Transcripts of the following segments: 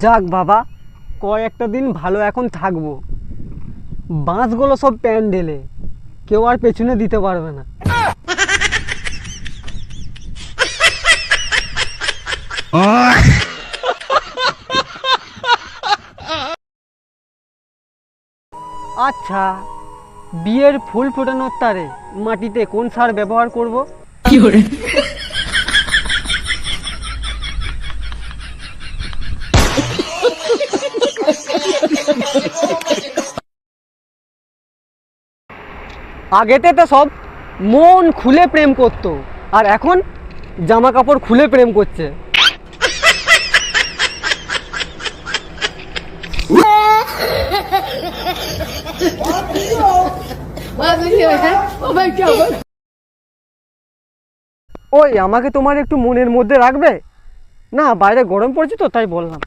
যাক বাবা, কয়েকটা দিন ভালো এখন থাকবো। বাঁশগুলো সব প্যান্ডেলে, কেউ আর পেছনে দিতে পারবে না। আচ্ছা, বিয়ের ফুল ফোটানোর তারে মাটিতে কোন সার ব্যবহার করব? আগেতে তো সব মন খুলে প্রেম করতো, আর এখন জামা কাপড় খুলে প্রেম করছে। ওই আমাকে তোমার একটু মনের মধ্যে রাখবে? না, বাইরে গরম পড়ছে তো তাই বললাম।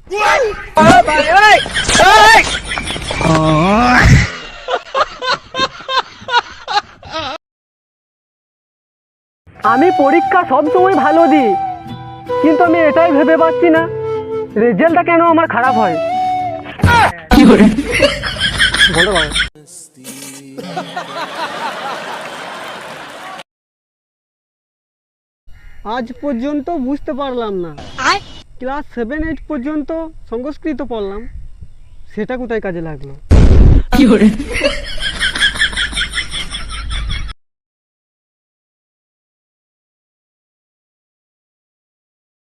আমি পরীক্ষা সবসময় ভালো দিই, কিন্তু আমি এটাই ভেবে পাচ্ছি না রেজাল্টটা কেন আমার খারাপ হয়। বলো ভাই। আজ পর্যন্ত বুঝতে পারলাম না, ক্লাস 7-8 পর্যন্ত সংস্কৃত পড়লাম, সেটা কোথায় কাজে লাগলো?